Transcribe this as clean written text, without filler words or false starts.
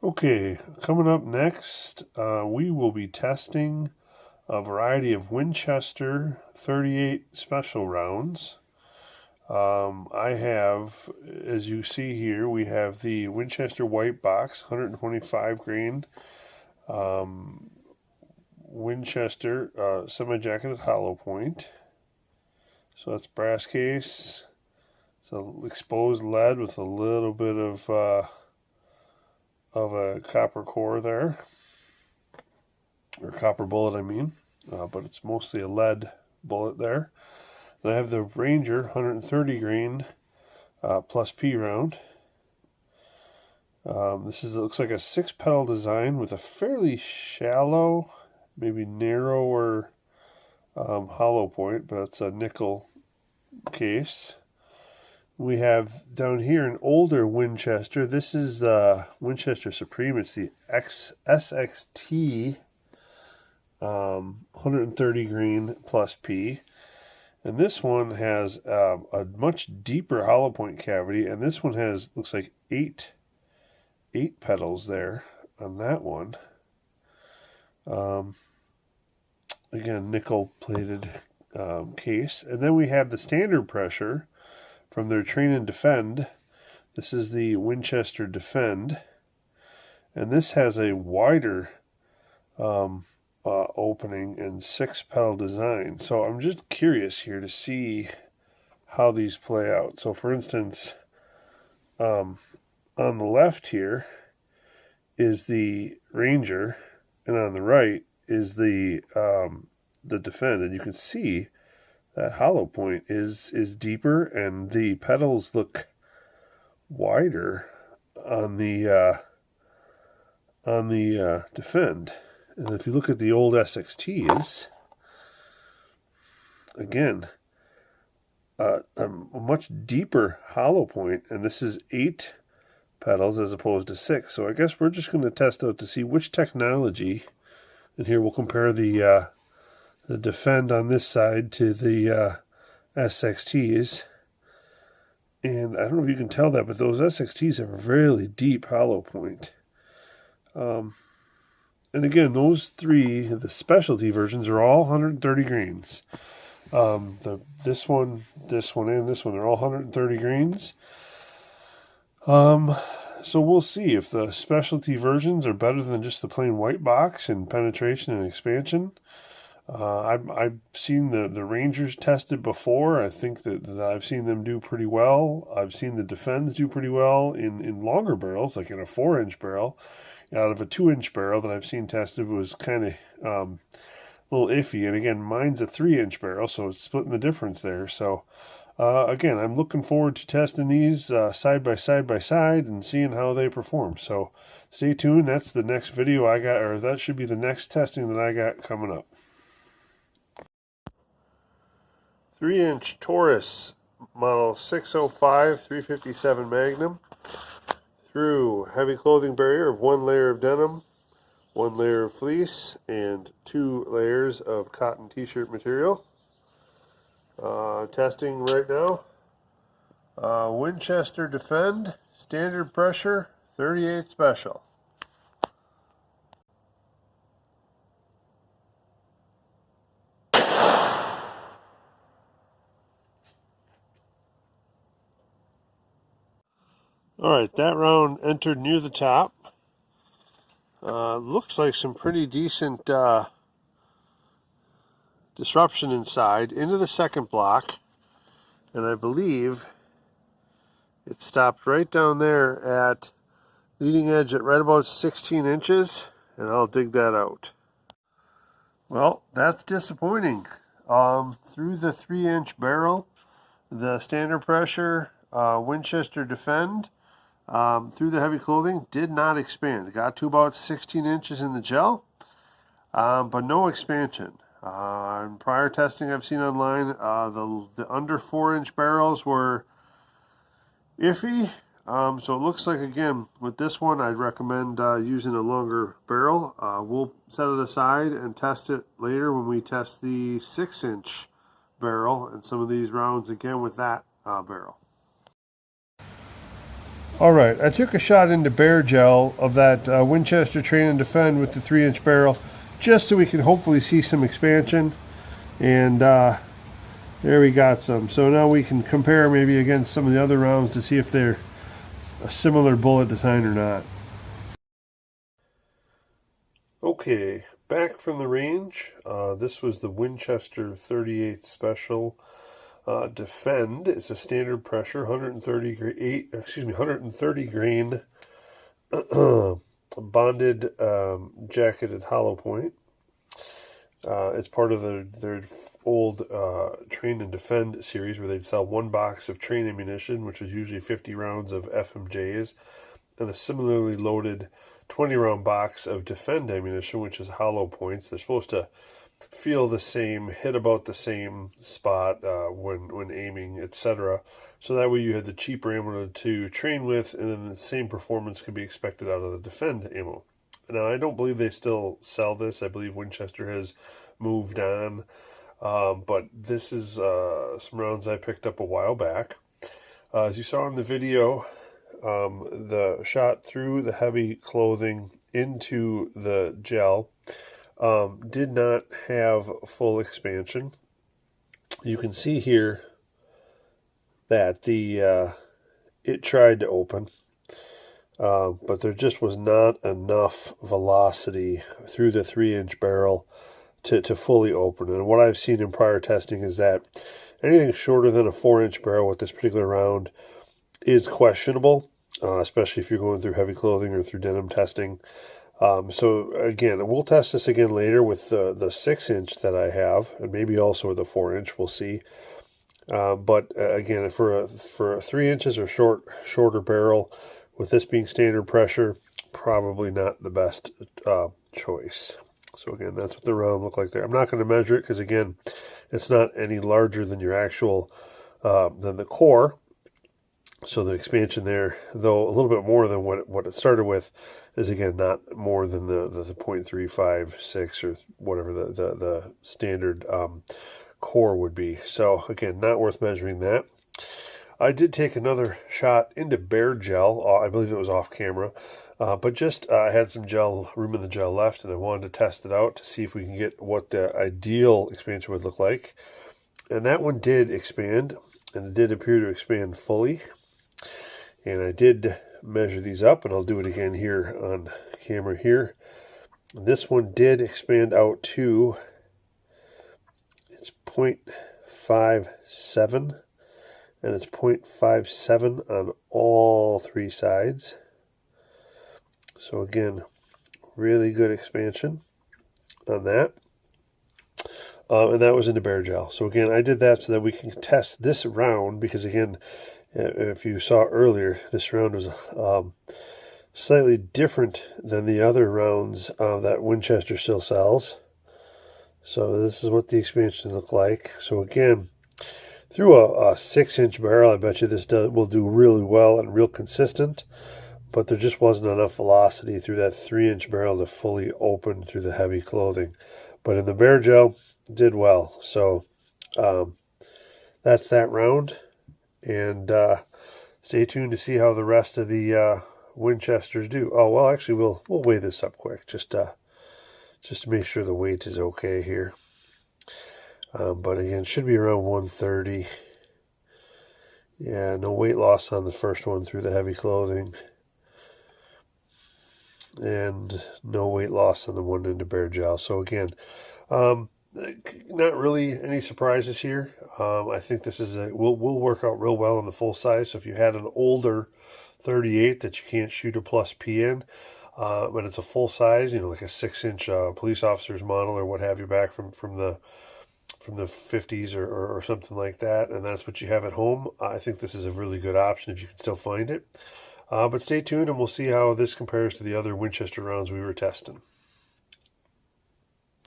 Okay, coming up next, we will be testing a variety of Winchester 38 special rounds. I have, as you see here, we have the Winchester White Box, 125 grain Winchester semi-jacketed hollow point. So that's brass case. It's an exposed lead with a little bit of a copper core there, or copper bullet, I mean, but it's mostly a lead bullet there. Then I have the Ranger 130 grain plus P round. This looks like a 6-pedal design with a fairly shallow, maybe narrower hollow point, but it's a nickel case. We have down here an older Winchester. This is the Winchester Supreme. It's the SXT 130 grain plus P. And this one has a much deeper hollow point cavity, and this one has, looks like eight pedals there on that one. Again, nickel plated case. And then we have the standard pressure from their Train and Defend. This is the Winchester Defend, and this has a wider opening and 6-pedal design. So I'm just curious here to see how these play out. So for instance, on the left here is the Ranger, and on the right is the Defend, and you can see that hollow point is deeper, and the pedals look wider on the Defend. And if you look at the old SXTs, again, a much deeper hollow point, and this is 8 pedals as opposed to 6. So I guess we're just going to test out to see which technology, and here we'll compare the Defend on this side to the SXTs. And I don't know if you can tell that, but those SXTs have a really deep hollow point. And again, those three, the specialty versions, are all 130 grains. This one, and this one, they're all 130 grains. So we'll see if the specialty versions are better than just the plain white box in penetration and expansion. I've seen the Rangers tested before. I think that I've seen them do pretty well. I've seen the Defends do pretty well in longer barrels, like in a 4-inch barrel. Out of a 2-inch barrel that I've seen tested was kind of a little iffy. And again, mine's a 3-inch barrel, so it's splitting the difference there. So again, I'm looking forward to testing these side by side and seeing how they perform. So stay tuned. That's the next video I got, or that should be the next testing that I got coming up. 3-inch Taurus model 605 357 Magnum through heavy clothing barrier of 1 layer of denim, 1 layer of fleece, and 2 layers of cotton t-shirt material. Testing right now. Winchester Defend, standard pressure, 38 special. Alright, that round entered near the top. Looks like some pretty decent disruption inside into the second block, and I believe it stopped right down there at leading edge at right about 16 inches, and I'll dig that out. Well, that's disappointing. Through the 3-inch barrel, the standard pressure Winchester Defend through the heavy clothing did not expand. It got to about 16 inches in the gel, but no expansion. In prior testing I've seen online, the under 4-inch barrels were iffy. So it looks like, again, with this one, I'd recommend using a longer barrel. We'll set it aside and test it later when we test the 6-inch barrel and some of these rounds again with that barrel. Alright, I took a shot into bear gel of that Winchester Train and Defend with the 3-inch barrel, just so we can hopefully see some expansion. And there we got some. So now we can compare maybe against some of the other rounds to see if they're a similar bullet design or not. Okay, back from the range. This was the Winchester 38 Special Defend. It's a standard pressure, 130 grain bonded jacketed hollow point. It's part of their old Train and Defend series where they'd sell one box of train ammunition, which was usually 50 rounds of FMJs, and a similarly loaded 20-round box of Defend ammunition, which is hollow points. They're supposed to feel the same, hit about the same spot when aiming, etc. So that way you had the cheaper ammo to train with, and then the same performance could be expected out of the Defend ammo. Now, I don't believe they still sell this. I believe Winchester has moved on. But this is some rounds I picked up a while back. As you saw in the video, the shot through the heavy clothing into the gel did not have full expansion. You can see here that it tried to open. But there just was not enough velocity through the 3-inch barrel to fully open. And what I've seen in prior testing is that anything shorter than a 4-inch barrel with this particular round is questionable, especially if you're going through heavy clothing or through denim testing. So again, we'll test this again later with the 6-inch that I have, and maybe also with the 4-inch. We'll see. But again, for a 3 inches or shorter barrel, with this being standard pressure, probably not the best choice. So again, that's what the round looked like there. I'm not going to measure it because again, it's not any larger than your actual, than the core. So the expansion there, though a little bit more than what it started with, is again not more than the 0.356 or whatever the standard core would be. So again, not worth measuring that. I did take another shot into bear gel. I believe it was off camera, but just I had some room in the gel left, and I wanted to test it out to see if we can get what the ideal expansion would look like. And that one did expand, and it did appear to expand fully. And I did measure these up, and I'll do it again here on camera here. And this one did expand out to, it's 0.57. And it's 0.57 on all 3 sides. So again, really good expansion on that. And that was into bear gel. So again, I did that so that we can test this round, because again, if you saw earlier, this round was slightly different than the other rounds that Winchester still sells. So this is what the expansion looked like. So again, through a 6-inch barrel, I bet you this will do really well and real consistent, but there just wasn't enough velocity through that 3-inch barrel to fully open through the heavy clothing. But in the bear gel, it did well. So that's that round, and stay tuned to see how the rest of the Winchesters do. Oh well, actually, we'll weigh this up quick just to make sure the weight is okay here. But again, should be around 130. Yeah, no weight loss on the first one through the heavy clothing. And no weight loss on the one into bear gel. So again, not really any surprises here. I think this is will work out real well in the full size. So if you had an older 38 that you can't shoot a plus P in, but it's a full size, like a 6-inch police officer's model or what have you, back from the 50s or something like that, and that's what you have at home, I think this is a really good option if you can still find it. But stay tuned and we'll see how this compares to the other Winchester rounds we were testing.